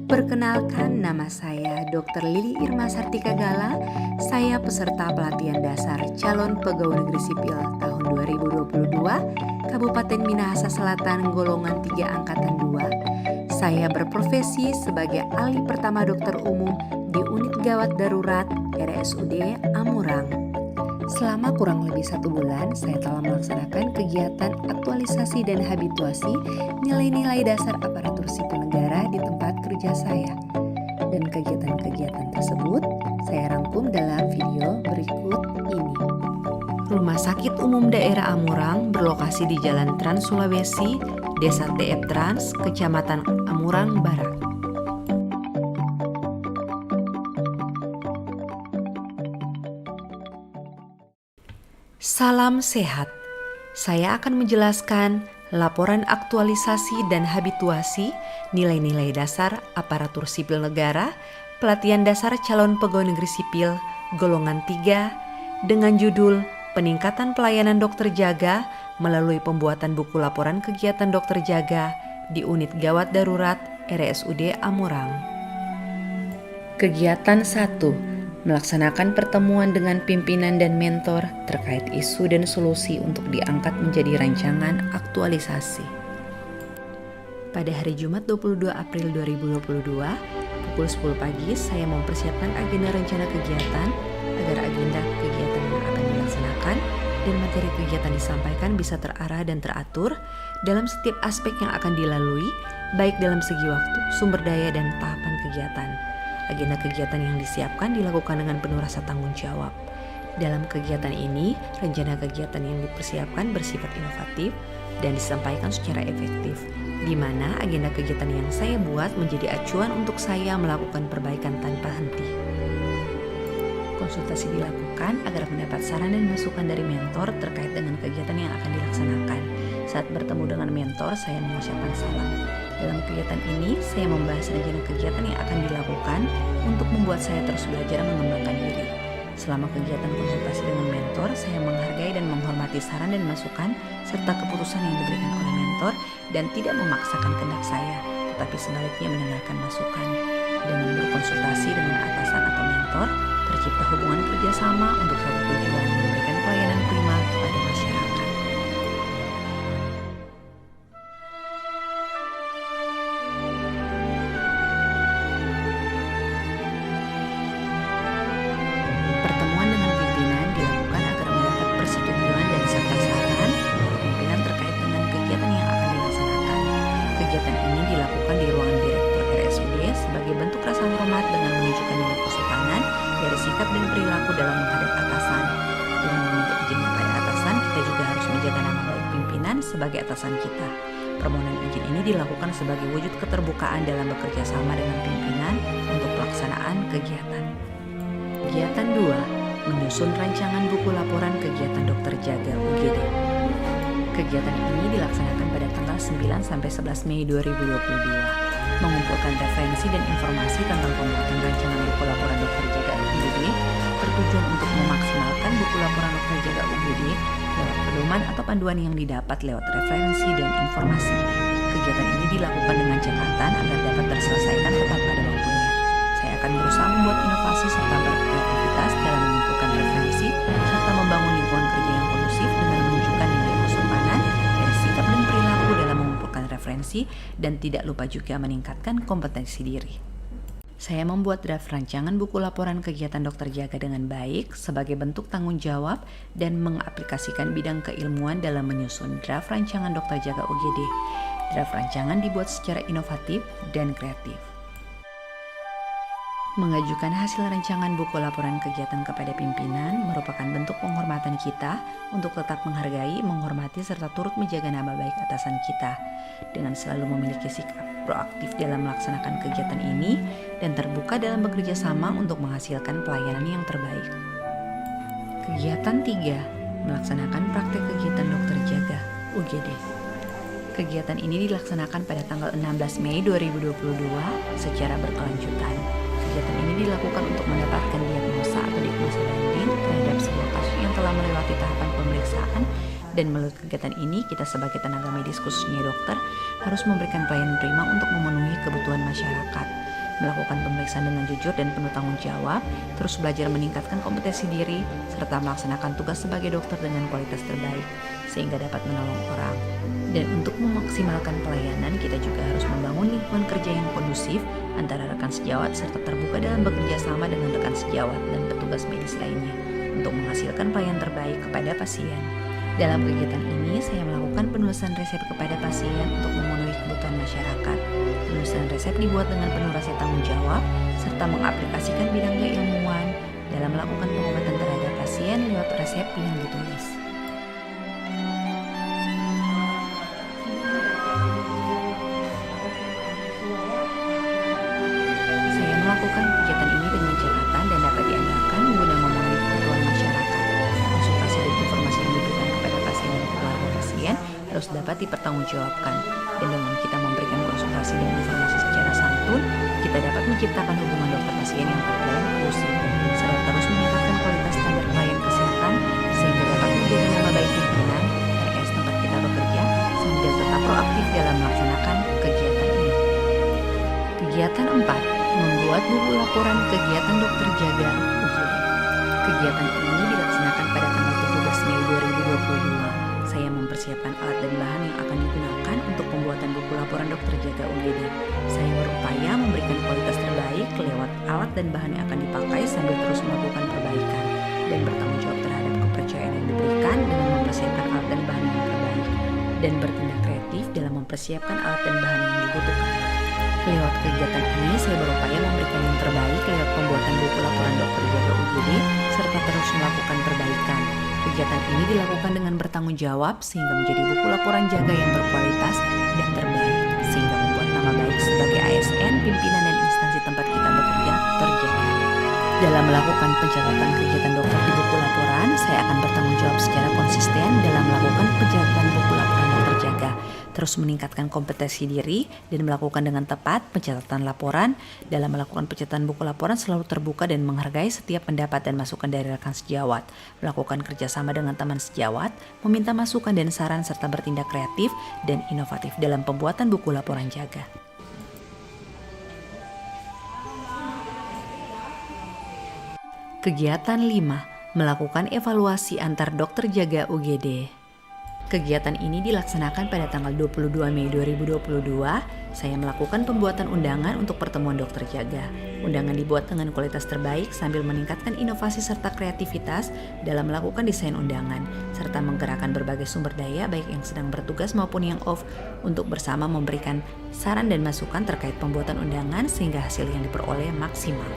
Perkenalkan, nama saya Dr. Lili Irma Sartika Gala. Saya peserta pelatihan dasar calon pegawai negeri sipil tahun 2022, Kabupaten Minahasa Selatan, golongan 3 angkatan 2. Saya berprofesi sebagai ahli pertama dokter umum di unit gawat darurat RSUD Amurang. Selama kurang lebih 1 bulan, saya telah melaksanakan kegiatan aktualisasi dan habituasi nilai-nilai dasar aparatur sipil negara di tempat kerja saya. Dan kegiatan-kegiatan tersebut saya rangkum dalam video berikut ini. Rumah Sakit Umum Daerah Amurang berlokasi di Jalan Trans Sulawesi, Desa TF Trans, Kecamatan Amurang Barat. Salam sehat. Saya akan menjelaskan laporan aktualisasi dan habituasi nilai-nilai dasar aparatur sipil negara, pelatihan dasar calon pegawai negeri sipil golongan 3 dengan judul Peningkatan Pelayanan Dokter Jaga melalui pembuatan buku laporan kegiatan dokter jaga di unit gawat darurat RSUD Amurang. Kegiatan 1. Melaksanakan pertemuan dengan pimpinan dan mentor terkait isu dan solusi untuk diangkat menjadi rancangan aktualisasi. Pada hari Jumat 22 April 2022, pukul 10 pagi, saya mempersiapkan agenda rencana kegiatan agar agenda kegiatan yang akan dilaksanakan dan materi kegiatan disampaikan bisa terarah dan teratur dalam setiap aspek yang akan dilalui, baik dalam segi waktu, sumber daya, dan tahapan kegiatan. Agenda kegiatan yang disiapkan dilakukan dengan penuh rasa tanggung jawab. Dalam kegiatan ini, rencana kegiatan yang dipersiapkan bersifat inovatif dan disampaikan secara efektif, di mana agenda kegiatan yang saya buat menjadi acuan untuk saya melakukan perbaikan tanpa henti. Konsultasi dilakukan agar mendapat saran dan masukan dari mentor terkait dengan kegiatan yang akan dilaksanakan. Saat bertemu dengan mentor, saya mengucapkan salam. Dalam kegiatan ini, saya membahas rencana kegiatan yang akan dilakukan untuk membuat saya terus belajar mengembangkan diri. Selama kegiatan konsultasi dengan mentor, saya menghargai dan menghormati saran dan masukan serta keputusan yang diberikan oleh mentor dan tidak memaksakan kehendak saya, tetapi sebaliknya mendengarkan masukan. Dengan berkonsultasi dengan atasan atau mentor, tercipta hubungan kerjasama untuk satu tujuan, memberikan pelayanan prima kepada masyarakat. Pertemuan dengan pimpinan dilakukan agar mendapat persetujuan dan serta saran pimpinan terkait dengan kegiatan yang akan dilaksanakan. Kegiatan ini dilakukan di ruangan Direktur RSUD sebagai bentuk rasa hormat dengan menunjukkan nilai kesopanan dari sikap dan perilaku dalam menghadap atasan. Dengan meminta izin kepada atasan, kita juga harus menjaga nama baik pimpinan sebagai atasan kita. Permohonan izin ini dilakukan sebagai wujud keterbukaan dalam bekerja sama dengan pimpinan untuk pelaksanaan kegiatan. Kegiatan 2. Menyusun rancangan buku laporan kegiatan dokter jaga UGD. Kegiatan ini dilaksanakan pada tanggal 9 sampai 11 Mei 2022. Mengumpulkan referensi dan informasi tentang pembuatan rancangan buku laporan dokter jaga UGD bertujuan untuk memaksimalkan buku laporan dokter jaga UGD lewat pedoman atau panduan yang didapat lewat referensi dan informasi. Kegiatan ini dilakukan dengan catatan agar dapat terselesaikan tepat pada waktunya. Saya akan berusaha membuat inovasi serta berkreativitas dalam mengumpulkan referensi serta membangun lingkungan kerja yang kondusif dengan menunjukkan nilai kesopanan dari sikap dan perilaku dalam mengumpulkan referensi dan tidak lupa juga meningkatkan kompetensi diri. Saya membuat draft rancangan buku laporan kegiatan dokter jaga dengan baik sebagai bentuk tanggung jawab dan mengaplikasikan bidang keilmuan dalam menyusun draft rancangan dokter jaga UGD. Draft rancangan dibuat secara inovatif dan kreatif. Mengajukan hasil rancangan buku laporan kegiatan kepada pimpinan merupakan bentuk penghormatan kita untuk tetap menghargai, menghormati, serta turut menjaga nama baik atasan kita. Dengan selalu memiliki sikap proaktif dalam melaksanakan kegiatan ini dan terbuka dalam bekerja sama untuk menghasilkan pelayanan yang terbaik. Kegiatan 3. Melaksanakan praktek kegiatan dokter jaga UGD. Kegiatan ini dilaksanakan pada tanggal 16 Mei 2022 secara berkelanjutan. Kegiatan ini dilakukan untuk mendapatkan diagnosa atau diagnosa banding terhadap sebuah kasus yang telah melewati tahapan pemeriksaan Dan melalui kegiatan ini, kita sebagai tenaga medis khususnya dokter harus memberikan pelayanan prima untuk memenuhi kebutuhan masyarakat, melakukan pemeriksaan dengan jujur dan penuh tanggung jawab, terus belajar meningkatkan kompetensi diri, serta melaksanakan tugas sebagai dokter dengan kualitas terbaik, sehingga dapat menolong orang. Dan untuk memaksimalkan pelayanan, kita juga harus membangun lingkungan kerja yang kondusif antara rekan sejawat serta terbuka dalam bekerja sama dengan rekan sejawat dan petugas medis lainnya untuk menghasilkan pelayanan terbaik kepada pasien. Dalam kegiatan ini, saya melakukan penulisan resep kepada pasien untuk memenuhi kebutuhan masyarakat. Penulisan resep dibuat dengan penuh rasa tanggung jawab, serta mengaplikasikan bidang keilmuan dalam melakukan pengobatan terhadap pasien lewat resep yang ditulis. Saya melakukan kegiatan ini dengan catatan dan dapat diandalkan guna memenuhi kebutuhan masyarakat. Konsultasi dan informasi yang diberikan kepada pasien dan keluarga pasien harus dapat dipertanggungjawabkan. Dan dengan kita memberikan konsultasi dan informasi secara santun, kita dapat menciptakan hubungan dokter pasien yang terjalin kondusif, serta terus meningkatkan kualitas standar pelayanan kesehatan sehingga dapat menjaga nama baik pimpinan RS tempat kita bekerja sambil tetap proaktif dalam melaksanakan kegiatan ini. Kegiatan 4. Membuat buku laporan kegiatan dokter jaga UGD. Kegiatan ini dilaksanakan pada tanggal 17 Mei 2022. Saya mempersiapkan alat dan bahan yang akan digunakan untuk pembuatan buku laporan dokter jaga UGD. Saya berupaya memberikan kualitas terbaik lewat alat dan bahan yang akan dipakai sambil terus melakukan perbaikan dan bertanggung jawab terhadap kepercayaan yang diberikan dengan mempersiapkan alat dan bahan yang terbaik dan bertindak kreatif dalam mempersiapkan alat dan bahan yang dibutuhkan. Lewat kegiatan ini, saya berupaya memberikan yang terbaik lewat pembuatan buku laporan dokter jaga UGD serta terus melakukan perbaikan. Kegiatan ini dilakukan dengan bertanggung jawab sehingga menjadi buku laporan jaga yang berkualitas dan terbaik, sehingga membuat nama baik sebagai ASN, pimpinan dan instansi tempat kita bekerja terjaga. Dalam melakukan pencatatan kegiatan dokter di buku laporan, saya akan bertanggung jawab secara konsisten dalam melakukan pencatatan buku laporan dokter jaga, terus meningkatkan kompetensi diri dan melakukan dengan tepat pencatatan laporan. Dalam melakukan pencatatan buku laporan selalu terbuka dan menghargai setiap pendapat dan masukan dari rekan sejawat, melakukan kerjasama dengan teman sejawat, meminta masukan dan saran serta bertindak kreatif dan inovatif dalam pembuatan buku laporan jaga. Kegiatan 5. Melakukan evaluasi antar dokter jaga UGD. Kegiatan ini dilaksanakan pada tanggal 22 Mei 2022. Saya melakukan pembuatan undangan untuk pertemuan dokter jaga. Undangan dibuat dengan kualitas terbaik sambil meningkatkan inovasi serta kreativitas dalam melakukan desain undangan, serta menggerakkan berbagai sumber daya baik yang sedang bertugas maupun yang off untuk bersama memberikan saran dan masukan terkait pembuatan undangan sehingga hasil yang diperoleh maksimal.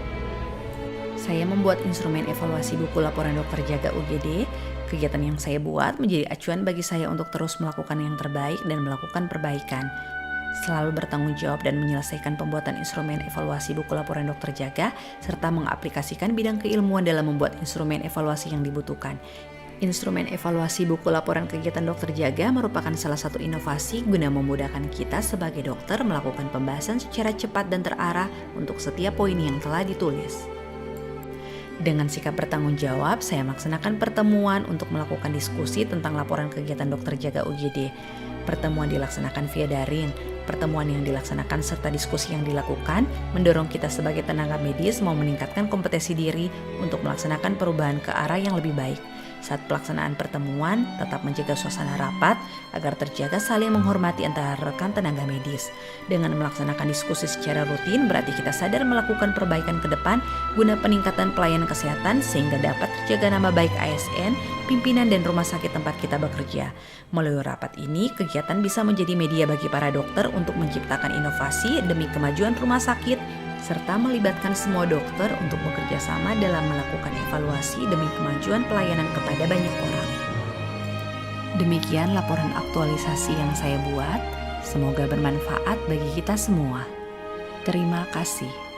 Saya membuat instrumen evaluasi buku laporan dokter jaga UGD. Kegiatan yang saya buat menjadi acuan bagi saya untuk terus melakukan yang terbaik dan melakukan perbaikan. Selalu bertanggung jawab dan menyelesaikan pembuatan instrumen evaluasi buku laporan dokter jaga, serta mengaplikasikan bidang keilmuan dalam membuat instrumen evaluasi yang dibutuhkan. Instrumen evaluasi buku laporan kegiatan dokter jaga merupakan salah satu inovasi guna memudahkan kita sebagai dokter melakukan pembahasan secara cepat dan terarah untuk setiap poin yang telah ditulis. Dengan sikap bertanggung jawab, saya melaksanakan pertemuan untuk melakukan diskusi tentang laporan kegiatan dokter jaga UGD. Pertemuan dilaksanakan via daring. Pertemuan yang dilaksanakan serta diskusi yang dilakukan mendorong kita sebagai tenaga medis mau meningkatkan kompetensi diri untuk melaksanakan perubahan ke arah yang lebih baik. Saat pelaksanaan pertemuan, tetap menjaga suasana rapat agar terjaga saling menghormati antara rekan tenaga medis. Dengan melaksanakan diskusi secara rutin, berarti kita sadar melakukan perbaikan ke depan guna peningkatan pelayanan kesehatan sehingga dapat terjaga nama baik ASN, pimpinan dan rumah sakit tempat kita bekerja. Melalui rapat ini, kegiatan bisa menjadi media bagi para dokter untuk menciptakan inovasi demi kemajuan rumah sakit, serta melibatkan semua dokter untuk bekerja sama dalam melakukan evaluasi demi kemajuan pelayanan kepada banyak orang. Demikian laporan aktualisasi yang saya buat. Semoga bermanfaat bagi kita semua. Terima kasih.